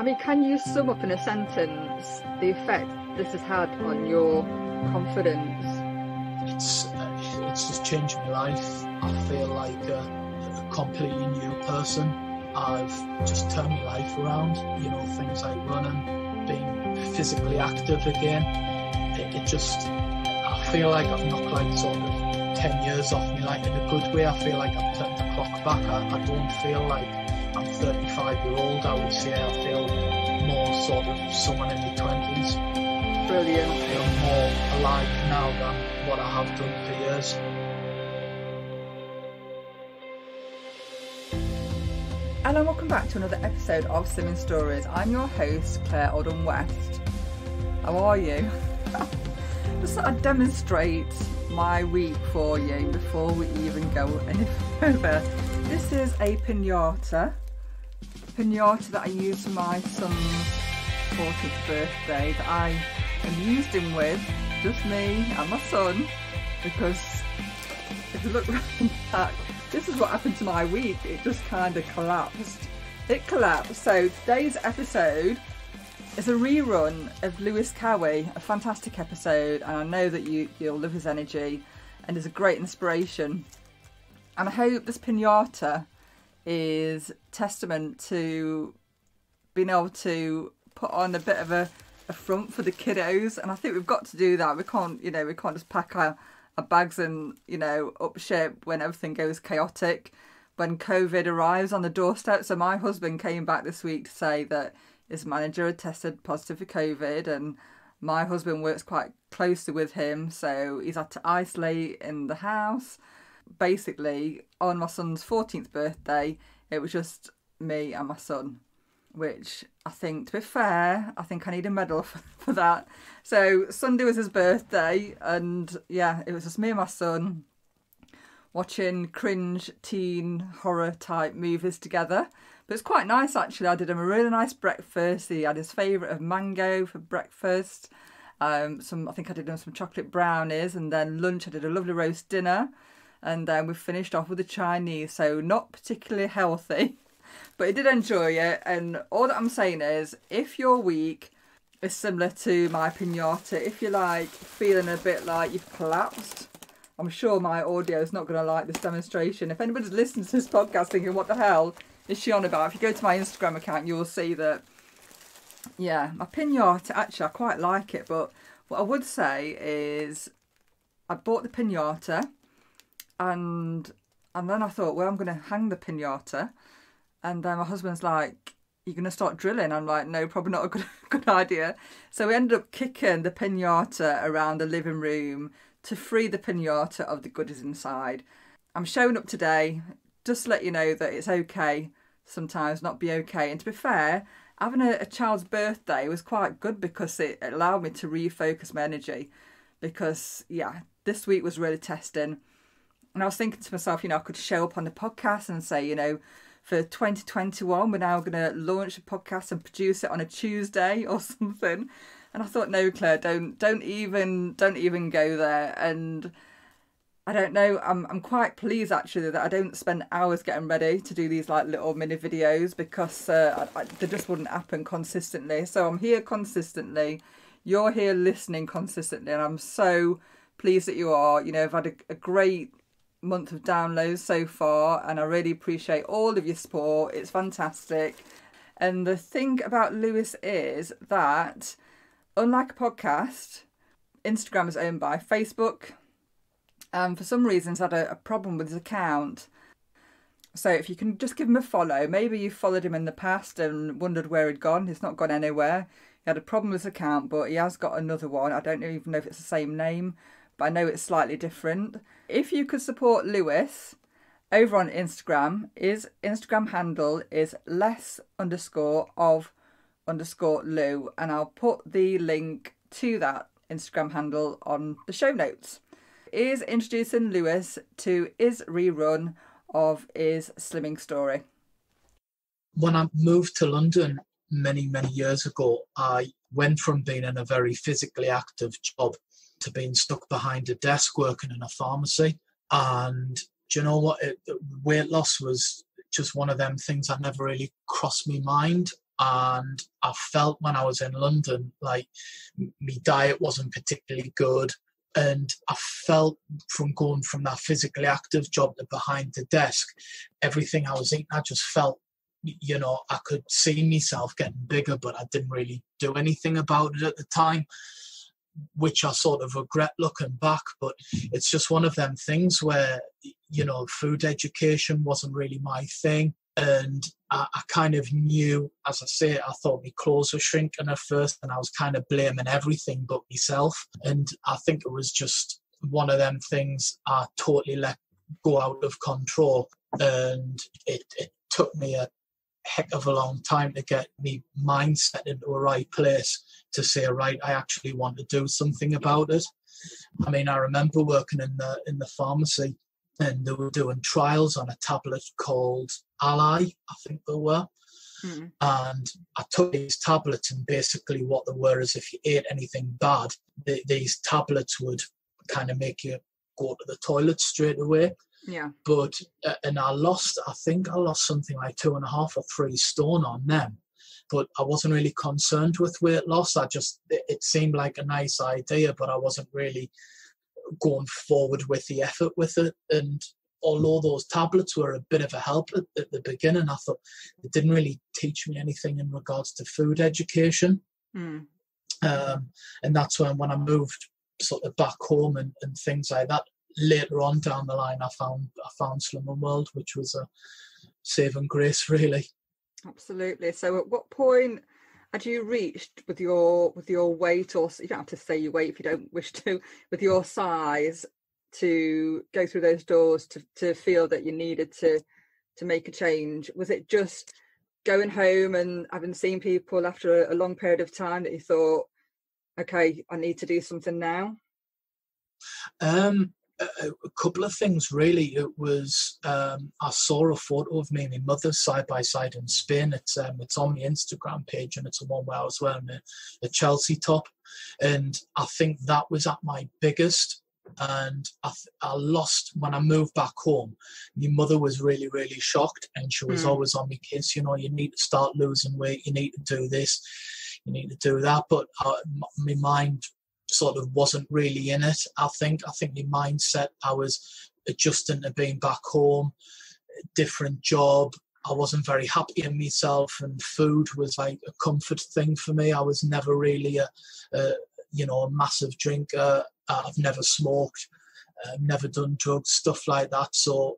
I mean, can you sum up in a sentence the effect this has had on your confidence? It's just changed my life. I feel like a completely new person. I've just turned my life around. You know, things like running, being physically active again. I feel like I've knocked like sort of 10 years off me, like in a good way. I feel like I've turned the clock back. I don't feel like I'm 35-year-old. I would say I feel more sort of someone in the 20s. Brilliant. I feel more alive now than what I have done for years. Hello and welcome back to another episode of Slimming Stories. I'm your host, Claire Oldham West. How are you? Just thought I'd demonstrate my week for you before we even go any further. This is a pinata that I used for my son's 40th birthday that I amused him with, just me and my son, because if you look right back, this is what happened to my week. It just kind of collapsed. It collapsed. So today's episode is a rerun of Lewis Cowey, a fantastic episode, and I know that you'll love his energy and is a great inspiration. And I hope this pinata is testament to being able to put on a bit of a front for the kiddos, and I think we've got to do that. We can't just pack our bags and up ship when everything goes chaotic, when COVID arrives on the doorstep. So my husband came back this week to say that his manager had tested positive for COVID, and my husband works quite closely with him, so he's had to isolate in the house. Basically, on my son's 14th birthday, it was just me and my son, which I think, to be fair, I think I need a medal for that. So Sunday was his birthday, and yeah, it was just me and my son watching cringe teen horror type movies together. But it's quite nice actually. I did him a really nice breakfast. He had his favourite of mango for breakfast. I think I did him some chocolate brownies, and then lunch I did a lovely roast dinner, and then we finished off with a Chinese. So not particularly healthy, but he did enjoy it. And all that I'm saying is, if your week is similar to my pinata, if you're like feeling a bit like you've collapsed, I'm sure my audio is not going to like this demonstration. If anybody's listening to this podcast thinking, what the hell is she on about? If you go to my Instagram account, you will see that, yeah, my pinata, actually, I quite like it. But what I would say is I bought the pinata, and then I thought, well, I'm going to hang the pinata. And then my husband's like, you're going to start drilling? I'm like, no, probably not a good idea. So we ended up kicking the pinata around the living room to free the pinata of the goodies inside. I'm showing up today just to let you know that it's okay sometimes not be okay. And to be fair, having a child's birthday was quite good because it allowed me to refocus my energy. Because, yeah, this week was really testing. And I was thinking to myself, I could show up on the podcast and say, for 2021, we're now going to launch a podcast and produce it on a Tuesday or something. And I thought, no, Claire, don't even go there. And I don't know, I'm quite pleased actually that I don't spend hours getting ready to do these like little mini videos, because they just wouldn't happen consistently. So I'm here consistently. You're here listening consistently, and I'm so pleased that you are. I've had a great month of downloads so far, and I really appreciate all of your support. It's fantastic. And the thing about Lewis is that, unlike a podcast, Instagram is owned by Facebook, and for some reason he's had a problem with his account. So if you can just give him a follow, maybe you followed him in the past and wondered where he'd gone. He's not gone anywhere. He had a problem with his account, but he has got another one. I don't even know if it's the same name, but I know it's slightly different. If you could support Lewis over on Instagram, his Instagram handle is less_of_Lou, and I'll put the link to that Instagram handle on the show notes. Is introducing Lewis to his rerun of his slimming story. When I moved to London many years ago, I went from being in a very physically active job to being stuck behind a desk working in a pharmacy. And do you know what? Weight loss was just one of them things that never really crossed my mind. and I felt when I was in London, like my diet wasn't particularly good. And I felt from going from that physically active job to behind the desk, everything I was eating, I just felt, you know, I could see myself getting bigger, but I didn't really do anything about it at the time, which I sort of regret looking back. But it's just one of them things where, you know, food education wasn't really my thing. And I kind of knew, as I say, I thought my clothes were shrinking at first, and I was kind of blaming everything but myself. And I think it was just one of them things I totally let go out of control. And it took me a heck of a long time to get me mindset into a right place to say, right, I actually want to do something about it. I mean, I remember working in the pharmacy, and they were doing trials on a tablet called Ally, I think they were. And I took these tablets, and basically what they were is if you ate anything bad, these tablets would kind of make you go to the toilet straight away. Yeah. But, and I think I lost something like 2.5 or 3 stone on them. But I wasn't really concerned with weight loss. It seemed like a nice idea, but I wasn't really going forward with the effort with it. And although those tablets were a bit of a help at the beginning, I thought it didn't really teach me anything in regards to food education. And that's when I moved sort of back home and things like that. Later on down the line, I found Sunderland World, which was a saving grace, really. Absolutely. So at what point had you reached with your weight, or you don't have to say your weight if you don't wish to, with your size, to go through those doors to feel that you needed to make a change? Was it just going home and having seen people after a long period of time that you thought, okay, I need to do something now? A couple of things, really. It was I saw a photo of me and my mother side by side in Spain. It's on my Instagram page, and it's the one where I was wearing a Chelsea top, and I think that was at my biggest. And I lost when I moved back home. My mother was really, really shocked, and she was always on my case. You know, you need to start losing weight. You need to do this. You need to do that. But my mind sort of wasn't really in it. I think my mindset, I was adjusting to being back home, different job. I wasn't very happy in myself, and food was like a comfort thing for me. I was never really a massive drinker. I've never smoked, never done drugs, stuff like that. So,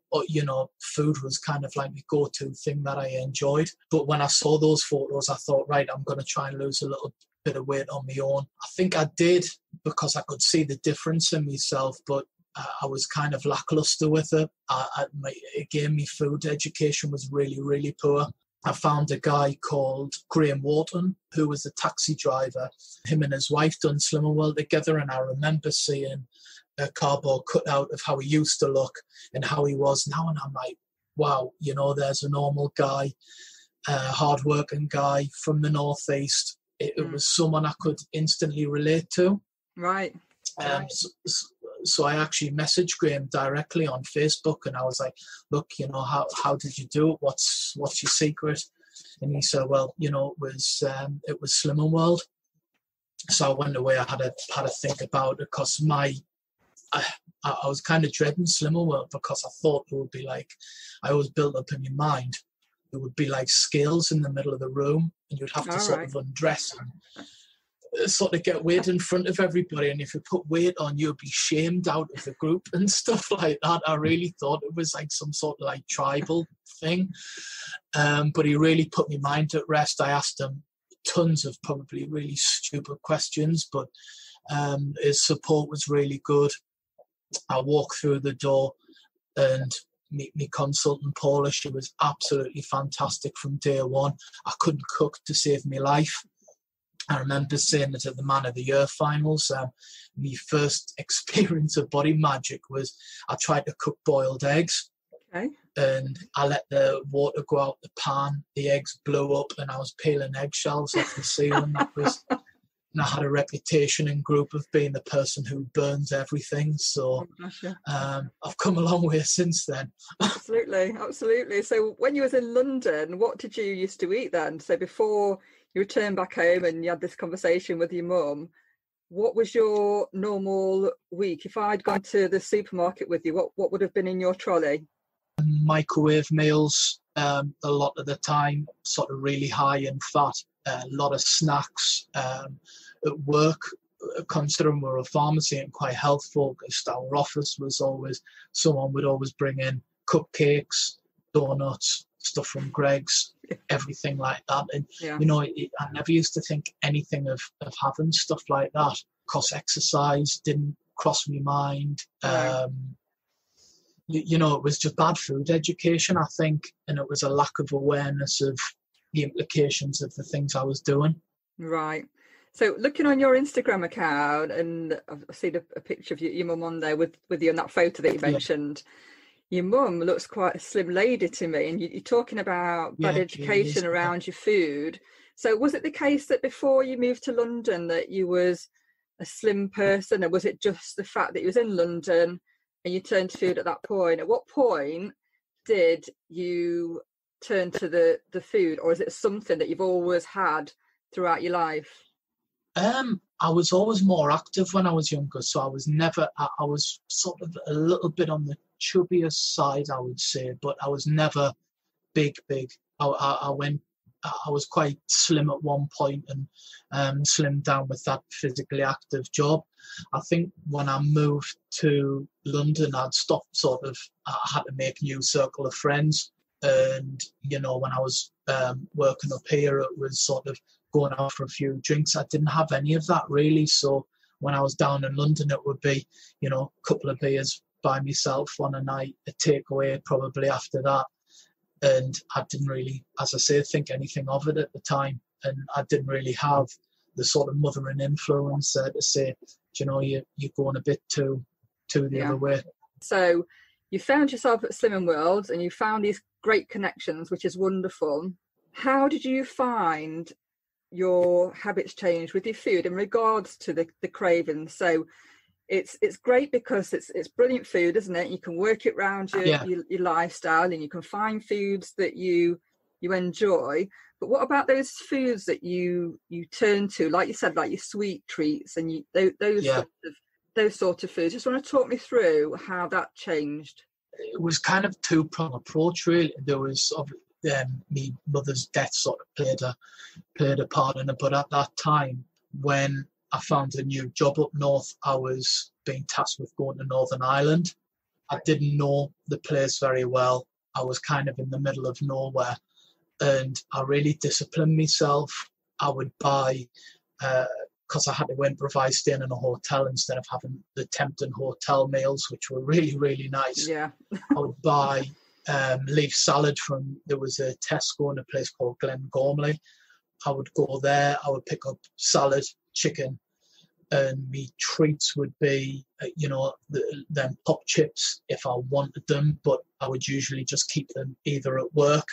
food was kind of like my go-to thing that I enjoyed. But when I saw those photos, I thought, right, I'm going to try and lose a little bit of weight on my own. I think I did, because I could see the difference in myself, but I was kind of lackluster with it. Again, my food education was really, really poor. I found a guy called Graham Wharton, who was a taxi driver. Him and his wife done Sunderland World together, and I remember seeing a cardboard cutout of how he used to look and how he was now, and I'm like, wow, there's a normal guy, hard-working guy from the northeast. It was someone I could instantly relate to. Right. So I actually messaged Graham directly on Facebook, and I was like, look, how did you do it? What's your secret? And he said, well, it was Sunderland World. So I went away. I had to think about it, because I was kind of dreading Sunderland World, because I thought it would be like, I always built up in my mind, it would be like scales in the middle of the room, and you'd have to sort of undress and sort of get weight in front of everybody, and if you put weight on, you'd be shamed out of the group and stuff like that. I really thought it was like some sort of like tribal thing, but he really put my mind at rest. I asked him tons of probably really stupid questions, but his support was really good. I walked through the door, and my consultant Paula, she was absolutely fantastic from day one. I couldn't cook to save my life. I remember saying that at the Man of the Year finals, my first experience of body magic was I tried to cook boiled eggs. Okay. And I let the water go out the pan, the eggs blew up, and I was peeling eggshells off the ceiling. And I had a reputation in group of being the person who burns everything. So I've come a long way since then. Absolutely, absolutely. So when you was in London, what did you used to eat then? So before you returned back home and you had this conversation with your mum, what was your normal week? If I'd gone to the supermarket with you, what would have been in your trolley? Microwave meals, a lot of the time, sort of really high in fat, a lot of snacks. At work, considering we're a pharmacy and quite health focused, our office was always, someone would always bring in cupcakes, donuts, stuff from Greg's, everything like that. And, you know, I never used to think anything of having stuff like that, because exercise didn't cross my mind. You know, it was just bad food education, I think, and it was a lack of awareness of the implications of the things I was doing. Right. So looking on your Instagram account, and I've seen a picture of your mum on there with you in that photo that you mentioned. Your mum looks quite a slim lady to me, and you're talking about bad education around your food. So was it the case that before you moved to London that you was a slim person, or was it just the fact that you was in London and you turned to food at that point? At what point did you turn to the food, or is it something that you've always had throughout your life? I was always more active when I was younger, so I was never, I was sort of a little bit on the chubbier side, I would say, but I was never big. I was quite slim at one point and slimmed down with that physically active job. I think when I moved to London, I'd stopped I had to make a new circle of friends. And, you know, when I was working up here, it was sort of going out for a few drinks. I didn't have any of that really. So when I was down in London, it would be, you know, a couple of beers by myself on a night, a takeaway probably after that. And I didn't really, as I say, think anything of it at the time. And I didn't really have the sort of mothering influence to say, you know, you're going a bit too the other way. So you found yourself at Slimming World and you found these great connections, which is wonderful. How did you find your habits change with your food in regards to the cravings? So it's great because it's brilliant food, isn't it? You can work it around your lifestyle, and you can find foods that you enjoy. But what about those foods that you turn to, like you said, like your sweet treats and those sort of foods? Just want to talk me through how that changed. It was kind of two-pronged approach, really. There was my mother's death sort of played a part in it, but at that time, when I found a new job up north, I was being tasked with going to Northern Ireland. I didn't know the place very well. I was kind of in the middle of nowhere, and I really disciplined myself. I would buy, because I had to improvise staying in a hotel instead of having the tempting hotel meals, which were really, really nice. Yeah. I would buy leaf salad there was a Tesco in a place called Glengormley. I would go there, I would pick up salad, chicken, and my treats would be, them pop chips if I wanted them, but I would usually just keep them either at work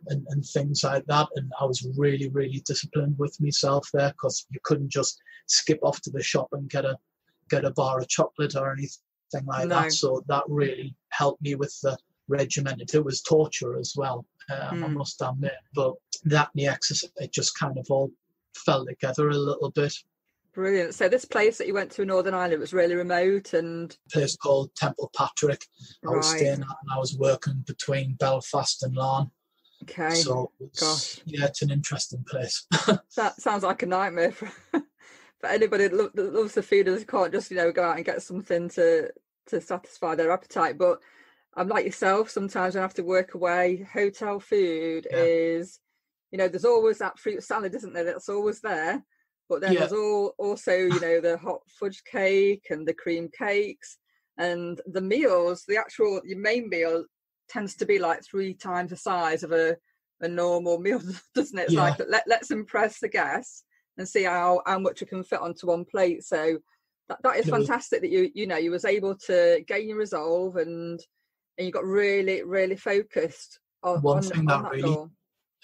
and things like that. And I was really, really disciplined with myself there, because you couldn't just skip off to the shop and get a bar of chocolate or anything like that. So that really helped me with the regimented. It was torture as well, I must admit, but that and the exercise, it just kind of all fell together a little bit. Brilliant. So this place that you went to in Northern Ireland was really remote, and a place called Temple Patrick. I was staying at, and I was working between Belfast and Larne. Okay. So it's an interesting place. That sounds like a nightmare for anybody that loves the food and can't just go out and get something to satisfy their appetite. But I'm like yourself, sometimes when I have to work away, hotel food is, there's always that fruit salad, isn't there? That's always there. But then there's also, the hot fudge cake and the cream cakes, and the meals, your main meal tends to be like 3 times the size of a normal meal, doesn't it? It's like, let's impress the guests and see how much we can fit onto one plate. So that is fantastic that you was able to gain your resolve and you got really, really focused on one thing on that really goal.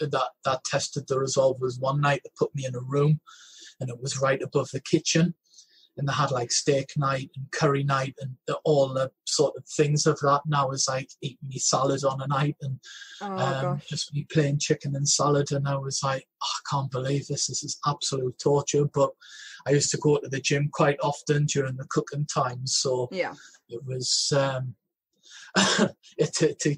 that tested the resolve was one night they put me in a room and it was right above the kitchen. And they had like steak night and curry night and all the sort of things of that. And I was like eating me salad on a night and just me plain chicken and salad. And I was like, oh, I can't believe this. This is absolute torture. But I used to go to the gym quite often during the cooking times. So it was to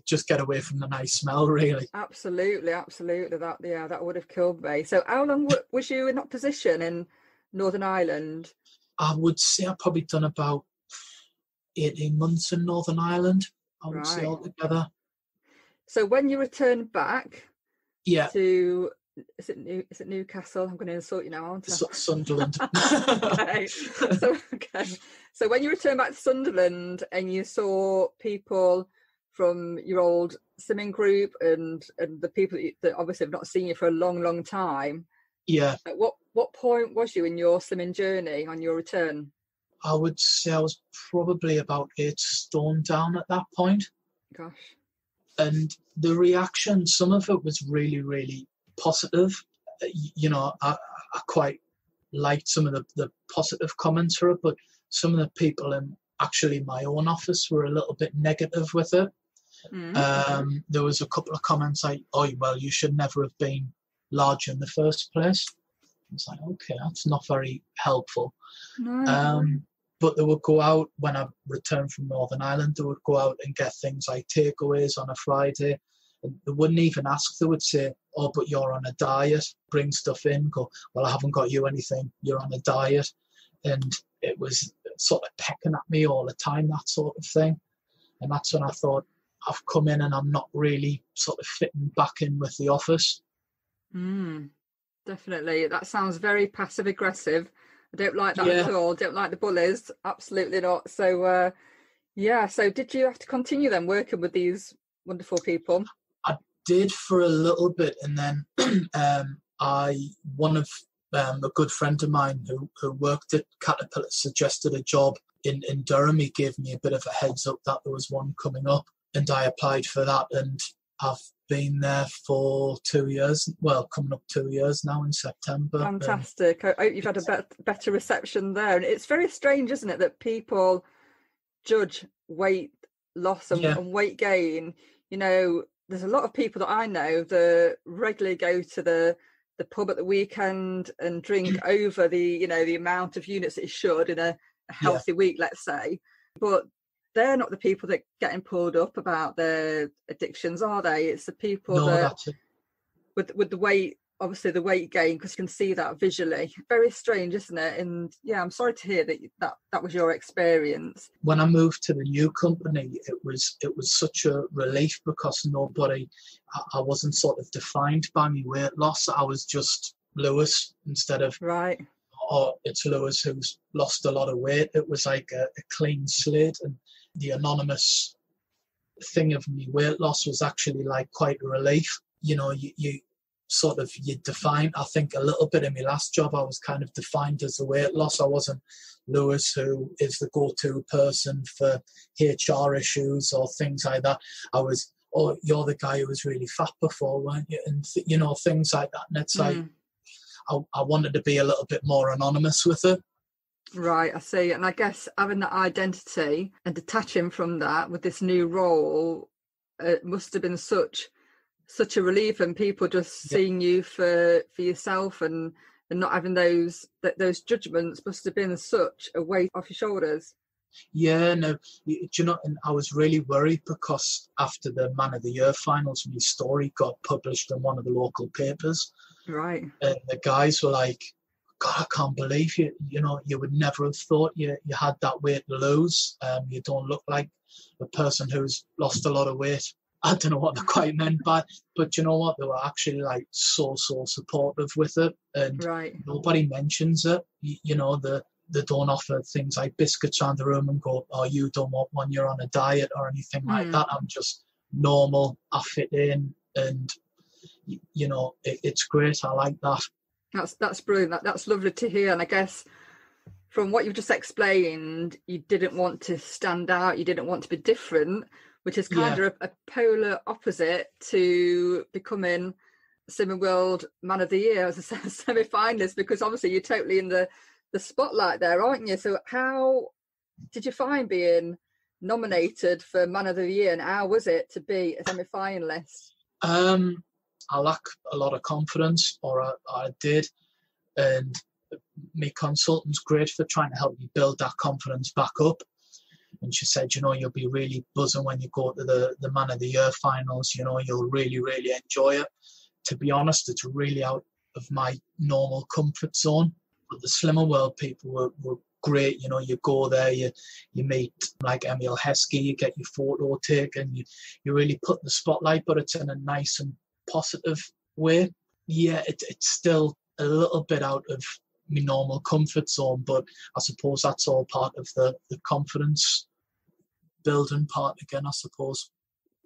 just get away from the nice smell, really. Absolutely. That would have killed me. So how long was you in that position in Northern Ireland? I would say I've probably done about 18 months in Northern Ireland, I would say altogether. So when you returned back to, is it Newcastle? I'm going to insult you now, aren't I? Sunderland. Okay. So when you returned back to Sunderland and you saw people from your old simming group and the people that obviously have not seen you for a long, long time, at what point was you in your slimming journey on your return? I would say I was probably about 8 stone down at that point. Gosh. And the reaction, some of it was really, really positive. You know, I quite liked some of the positive comments for it, but some of the people in actually my own office were a little bit negative with it. Mm-hmm. There was a couple of comments like, oh, well, you should never have been large in the first place. It's like, okay, that's not very helpful. No. But they would go out when I returned from Northern Ireland. They would go out and get things like takeaways on a Friday. And they wouldn't even ask. They would say, oh, but you're on a diet. Bring stuff in. Go, well, I haven't got you anything. You're on a diet. And it was sort of pecking at me all the time, that sort of thing. And that's when I thought, I've come in and I'm not really sort of fitting back in with the office. Definitely. That sounds very passive aggressive. I don't like that at all. Don't like the bullies. Absolutely not. So so did you have to continue then working with these wonderful people? I did for a little bit, and then one of a good friend of mine who worked at Caterpillar suggested a job in Durham. He gave me a bit of a heads up that there was one coming up, and I applied for that, and I've been there for 2 years. Well, coming up 2 years now in September. Fantastic. I hope you've had a better reception there. And it's very strange, isn't it, that people judge weight loss and weight gain. You know, there's a lot of people that I know that regularly go to the pub at the weekend and drink over the amount of units that you should in a healthy week, let's say. But they're not the people that getting pulled up about their addictions, are they? It's the people with the weight, obviously the weight gain, because you can see that visually. Very strange, isn't it? And I'm sorry to hear that was your experience. When I moved to the new company, it was such a relief, because I wasn't sort of defined by my weight loss. I was just Lewis instead of it's Lewis who's lost a lot of weight. It was like a clean slate, and the anonymous thing of me weight loss was actually like quite a relief. You know, you define, I think a little bit in my last job, I was kind of defined as a weight loss. I wasn't Lewis, who is the go-to person for HR issues or things like that. I was, oh, you're the guy who was really fat before, weren't you? And, things like that. And it's like, I wanted to be a little bit more anonymous with it. Right, I see. And I guess having that identity and detaching from that with this new role, it must have been such a relief, and people just seeing you for yourself and not having those judgments must have been such a weight off your shoulders. Yeah, no, and I was really worried, because after the Man of the Year finals, my story got published in one of the local papers. Right. And the guys were like, God, I can't believe you. You would never have thought you had that weight to lose. You don't look like a person who's lost a lot of weight. I don't know what they quite meant by, but you know what? They were actually like so supportive with it, and nobody mentions it. They don't offer things like biscuits around the room and go, "Oh, you don't want one. You're on a diet," or anything like that. I'm just normal. I fit in, and it's great. I like that. That's brilliant. That's lovely to hear. And I guess from what you've just explained, you didn't want to stand out. You didn't want to be different, which is kind of a polar opposite to becoming Slimming World Man of the Year as a semi-finalist, because obviously you're totally in the spotlight there, aren't you? So how did you find being nominated for Man of the Year, and how was it to be a semi-finalist? I lack a lot of confidence, or I did, and my consultant's great for trying to help me build that confidence back up. And she said, you'll be really buzzing when you go to the Man of the Year finals. You'll really, really enjoy it. To be honest, it's really out of my normal comfort zone. But the Slimming World people were great. You go there, you meet like Emil Heskey, you get your photo taken, you really put in the spotlight, but it's in a nice and positive way. Yeah, it's still a little bit out of my normal comfort zone, but I suppose that's all part of the confidence building part again, I suppose.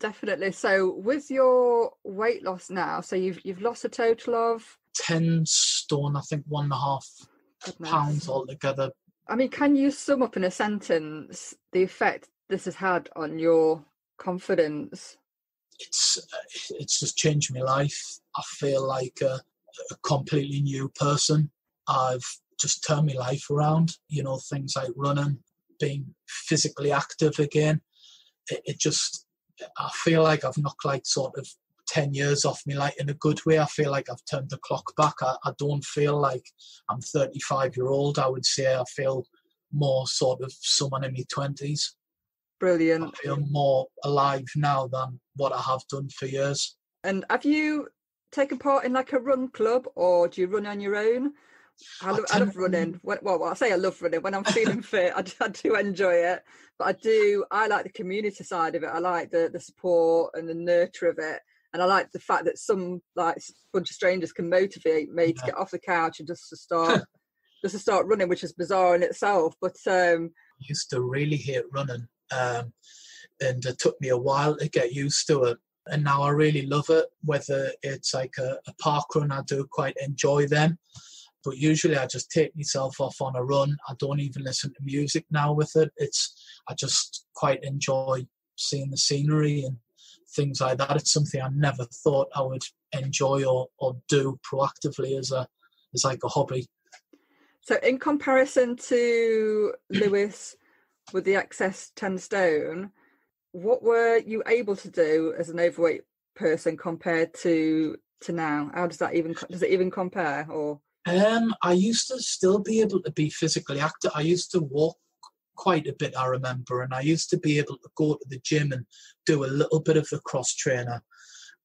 Definitely. So with your weight loss now, so you've lost a total of 10 stone, I think 1.5 pounds altogether. I mean, can you sum up in a sentence the effect this has had on your confidence? It's just changed my life. I feel like a completely new person. I've just turned my life around. Things like running, being physically active again. I feel like I've knocked like sort of 10 years off me, like in a good way. I feel like I've turned the clock back. I don't feel like I'm 35-year-old. I would say I feel more sort of someone in my 20s. Brilliant. I feel more alive now than what I have done for years. And have you taken part in like a run club, or do you run on your own? I love running. Well, I say I love running. When I'm feeling fit, I do enjoy it. But I like the community side of it. I like the support and the nurture of it. And I like the fact that some like bunch of strangers can motivate me to get off the couch and just to start running, which is bizarre in itself. But I used to really hate running, and it took me a while to get used to it. And now I really love it. Whether it's like a park run, I do quite enjoy them. But usually I just take myself off on a run. I don't even listen to music now with it. I just quite enjoy seeing the scenery and things like that. It's something I never thought I would enjoy or do proactively as like a hobby. So in comparison to Lewis with the excess 10 stone, what were you able to do as an overweight person compared to now? How does it even compare? Or I used to still be able to be physically active. I used to walk quite a bit, I remember, and I used to be able to go to the gym and do a little bit of the cross trainer,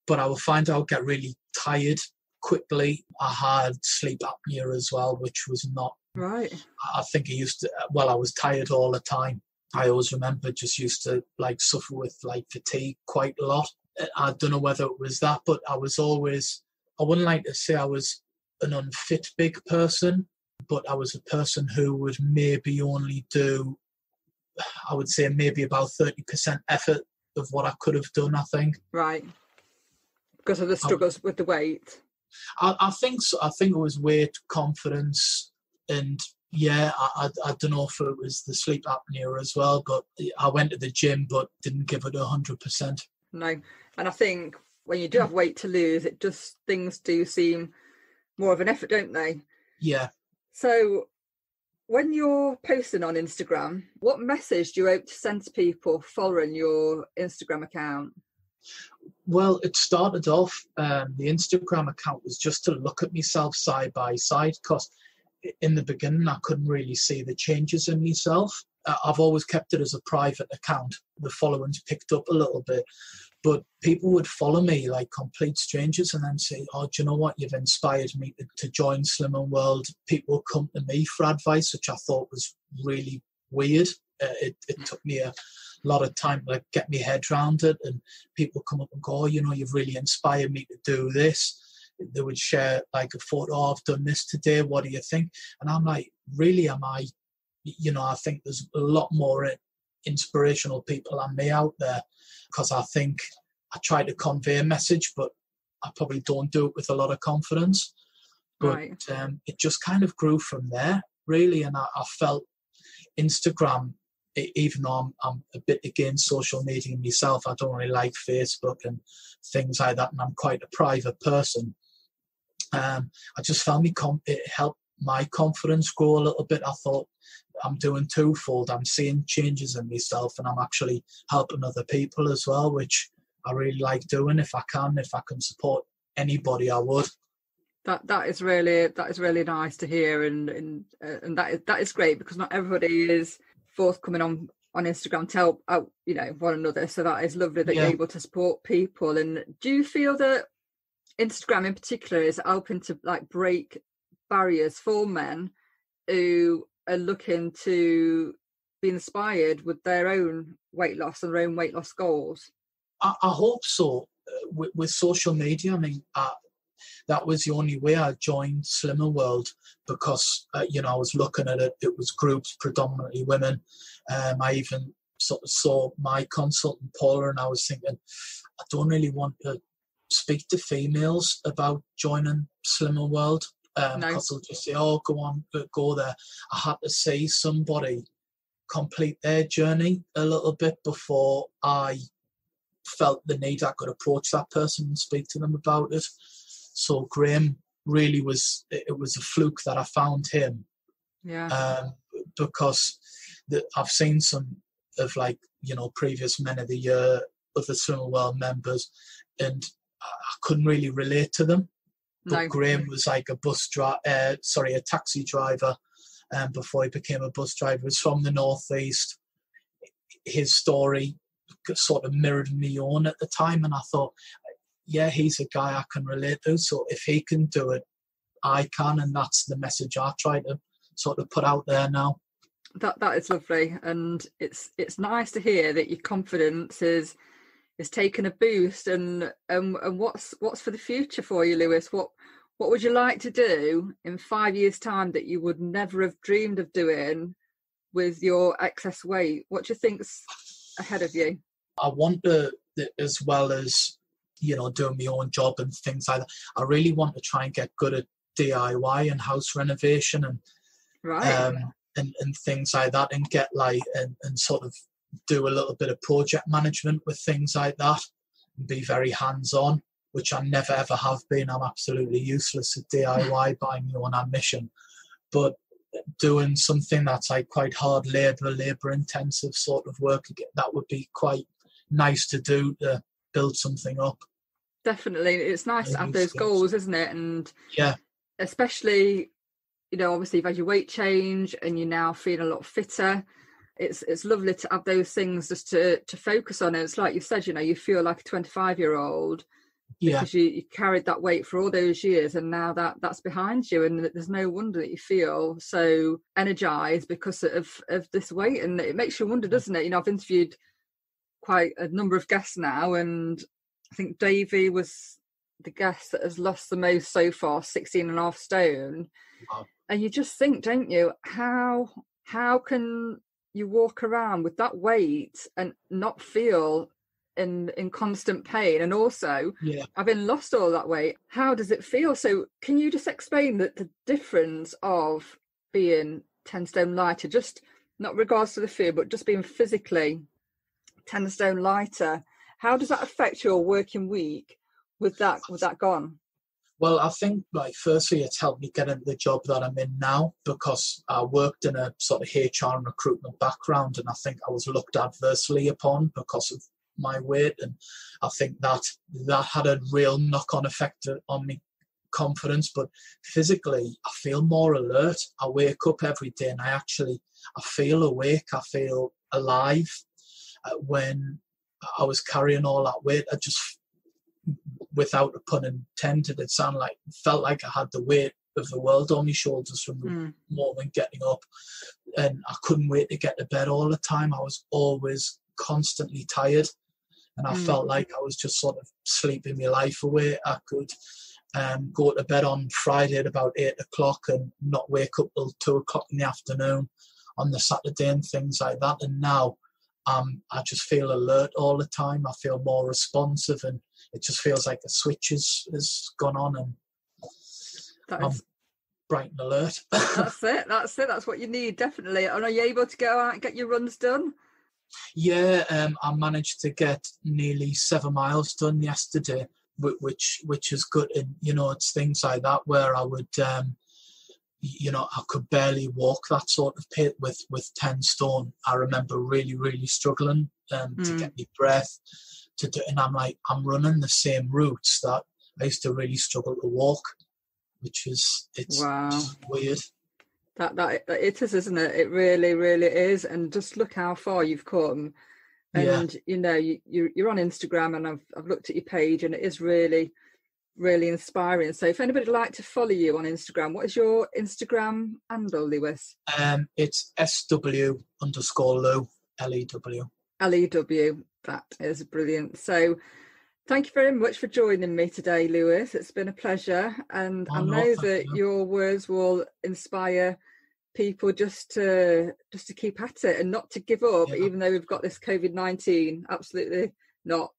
but I would find I would get really tired quickly. I had sleep apnea as well, which was not right. I think I was tired all the time. I always remember just used to like suffer with like fatigue quite a lot. I don't know whether it was that, but I wouldn't like to say I was an unfit big person, but I was a person who would maybe only do, I would say maybe about 30% effort of what I could have done, I think. Right. Because of the struggles with the weight. I think so. I think it was weight, confidence, and I don't know if it was the sleep apnea as well, but I went to the gym but didn't give it 100%. No. And I think when you do have weight to lose, things do seem more of an effort, don't they? Yeah. So when you're posting on Instagram, what message do you hope to send to people following your Instagram account? Well, it started off, the Instagram account was just to look at myself side by side, because in the beginning I couldn't really see the changes in myself. I've always kept it as a private account. The following's picked up a little bit, but people would follow me like complete strangers and then say, oh, do you know what? You've inspired me to join Slimming World. People would come to me for advice, which I thought was really weird. It took me a lot of time to get my head around it, and people come up and go, oh, you've really inspired me to do this. They would share like a photo, oh, I've done this today, what do you think? And I'm like, really, am I? I think there's a lot more inspirational people than me out there, because I think I try to convey a message, but I probably don't do it with a lot of confidence. But right. It just kind of grew from there, really. And I felt Instagram even though I'm a bit against social media myself, I don't really like Facebook and things like that, and I'm quite a private person. I just found it helped my confidence grow a little bit. I thought, I'm doing twofold. I'm seeing changes in myself, and I'm actually helping other people as well, which I really like doing. If I can support anybody, I would. That is really nice to hear, and that is great, because not everybody is forthcoming on Instagram to help out, one another. So that is lovely that you're able to support people. And do you feel that Instagram in particular is helping to like break barriers for men who are looking to be inspired with their own weight loss and their own weight loss goals? I hope so. With social media, I mean, that was the only way I joined Slimmer World, because I was looking at it. It was groups predominantly women. I even sort of saw my consultant Paula, and I was thinking, I don't really want to speak to females about joining Slimmer World, because they'll just say, "Oh, go on, go there." I had to see somebody complete their journey a little bit before I felt the need I could approach that person and speak to them about it. So Graham really was a fluke that I found him. Yeah. Because I've seen some of previous Men of the Year, other Slimmer World members, and I couldn't really relate to them. But Graham was like a taxi driver, before he became a bus driver. He was from the northeast. His story sort of mirrored my own at the time, and I thought, yeah, he's a guy I can relate to. So if he can do it, I can, and that's the message I try to sort of put out there now. That is lovely, and it's nice to hear that your confidence is taking a boost. And what's for the future for you, Lewis? What would you like to do in 5 years' time that you would never have dreamed of doing with your excess weight? What do you think's ahead of you? I want to, as well as doing my own job and things like that, I really want to try and get good at DIY and house renovation and and things like that, and get and sort of do a little bit of project management with things like that, and be very hands-on, which I never ever have been. I'm absolutely useless at DIY by my own admission, but doing something that's like quite hard labor intensive sort of work, that would be quite nice to do, to build something up. Definitely. It's nice to have those goals, isn't it? And yeah, especially, obviously you've had your weight change and you're now feeling a lot fitter. It's lovely to have those things just to focus on. And it's like you said, you feel like a 25-year-old because you carried that weight for all those years, and now that's behind you, and there's no wonder that you feel so energized because of this weight. And it makes you wonder, doesn't it? I've interviewed quite a number of guests now, and I think Davey was the guest that has lost the most so far, 16.5 stone. Wow. And you just think, don't you, how can you walk around with that weight and not feel in constant pain? And also, having lost all that weight, how does it feel? So can you just explain the difference of being 10 stone lighter, just not regards to the food, but just being physically 10 stone lighter? How does that affect your working week with that gone? Well, I think, firstly, it's helped me get into the job that I'm in now, because I worked in a sort of HR and recruitment background, and I think I was looked adversely upon because of my weight, and I think that had a real knock-on effect on me confidence. But physically, I feel more alert. I wake up every day and I feel awake. I feel alive. When I was carrying all that weight, I just, without a pun intended, it felt like I had the weight of the world on my shoulders from the moment getting up, and I couldn't wait to get to bed all the time. I was always constantly tired, and I felt like I was just sort of sleeping my life away. I could go to bed on Friday at about 8 o'clock and not wake up till 2 o'clock in the afternoon on the Saturday and things like that. And now I just feel alert all the time. I feel more responsive, and it just feels like the switch has gone on, and I'm bright and alert. That's it. That's what you need, definitely. And are you able to go out and get your runs done? Yeah, I managed to get nearly 7 miles done yesterday, which is good. And, it's things like that where I would, I could barely walk that sort of pit with 10 stone. I remember really, really struggling to get my breath to do, and I'm running the same routes that I used to really struggle to walk, it's wow. Just weird. That it is, isn't it? It really, really is. And just look how far you've come. And you're on Instagram, and I've looked at your page, and it is really, really inspiring. So if anybody would like to follow you on Instagram, what is your Instagram handle, Lewis? It's SW_Lew, LEW. LEW. That is brilliant. So thank you very much for joining me today, Lewis. It's been a pleasure, and I know that your words will inspire people just to keep at it and not to give up, even though we've got this COVID-19. Absolutely not.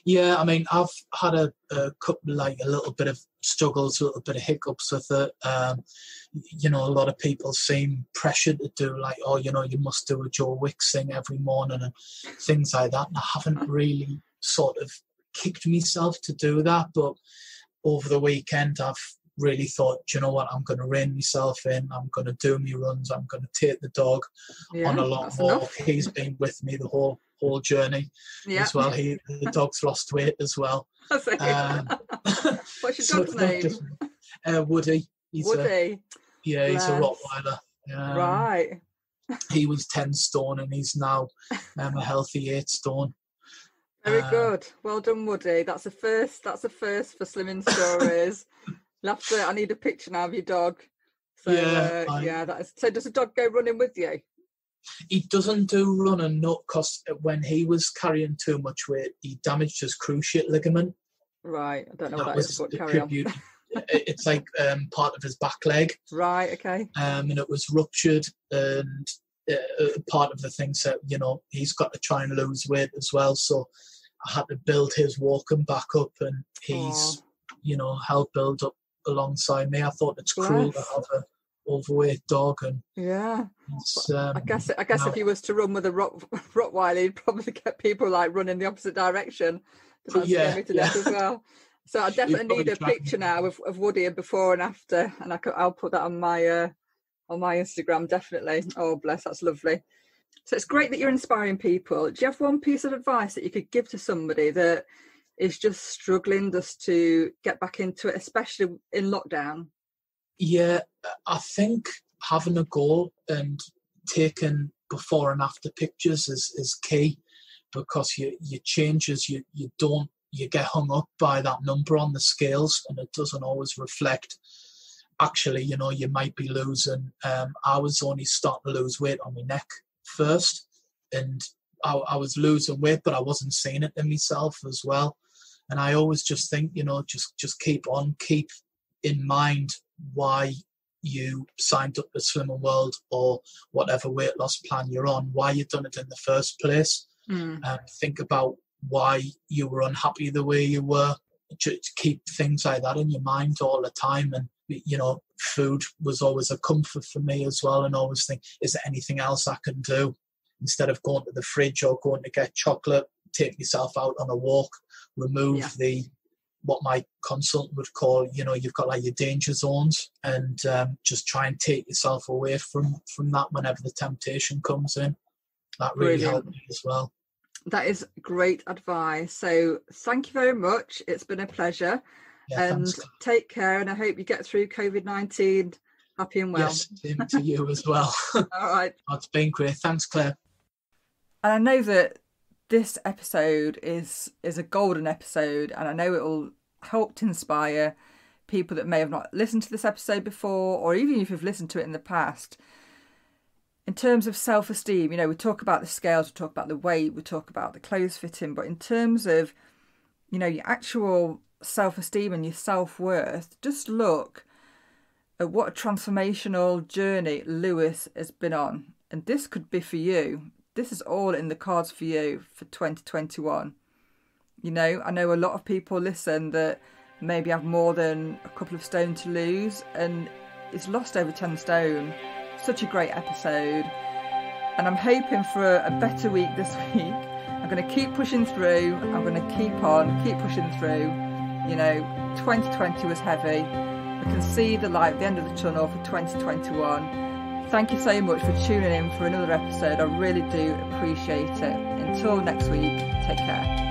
Yeah, I mean, I've had a couple, a little bit of struggles, a little bit of hiccups with it. A lot of people seem pressured to do you must do a Joe Wicks thing every morning and things like that. And I haven't really sort of kicked myself to do that. But over the weekend, I've really thought, you know what, I'm going to rein myself in. I'm going to do my runs. I'm going to take the dog on a long walk. He's been with me the whole journey as well. The dog's lost weight as well. What's your dog's name? Woody. Woody. He's a Rottweiler. Right. He was 10 stone and he's now a healthy 8 stone. Very good. Well done, Woody. That's a first for Slimming Stories. I need a picture now of your dog. So that is. So does the dog go running with you? He doesn't do running, because when he was carrying too much weight, he damaged his cruciate ligament. Right, I don't know what that is, but carry on. It's like part of his back leg. Right, okay. And it was ruptured, and part of the things that, he's got to try and lose weight as well. So I had to build his walking back up, and he's, helped build up alongside me. I thought it's cruel to have a overweight dog, and I guess if he was to run with a Rottweiler, he'd probably get people running the opposite direction. That's scary to death as well. So I definitely need a picture now of Woody before and after, and I'll put that on my Instagram, definitely. Oh bless, that's lovely. So it's great that you're inspiring people. Do you have one piece of advice that you could give to somebody that is just struggling just to get back into it, especially in lockdown? Yeah, I think having a goal and taking before and after pictures is key, because you changes, you get hung up by that number on the scales, and it doesn't always reflect. Actually, you might be losing. I was only starting to lose weight on my neck first, and I was losing weight, but I wasn't seeing it in myself as well. And I always just think, just keep in mind why you signed up to Slimming World or whatever weight loss plan you're on, why you've done it in the first place. Think about why you were unhappy the way you were. Just keep things like that in your mind all the time. And, food was always a comfort for me as well, and always think, is there anything else I can do? Instead of going to the fridge or going to get chocolate, take yourself out on a walk, remove what my consultant would call, you've got your danger zones, and just try and take yourself away from that whenever the temptation comes in. That really helped me as well. That is great advice. So thank you very much. It's been a pleasure. And thanks. Take care, and I hope you get through COVID-19 happy and well. Yes, same to you as well. All right. It's been great. Thanks, Claire. And I know that this episode is a golden episode, and I know it will help to inspire people that may have not listened to this episode before, or even if you've listened to it in the past. In terms of self-esteem, we talk about the scales, we talk about the weight, we talk about the clothes fitting, but in terms of, your actual self-esteem and your self-worth, just look at what a transformational journey Lewis has been on. And this could be for you. This is all in the cards for you for 2021. I know a lot of people listen that maybe have more than a couple of stone to lose, and it's lost over 10 stone. Such a great episode, and I'm hoping for a better week this week. I'm going to keep pushing through. I'm going to keep pushing through. You know, 2020 was heavy. We can see the light at the end of the tunnel for 2021. Thank you so much for tuning in for another episode. I really do appreciate it. Until next week, take care.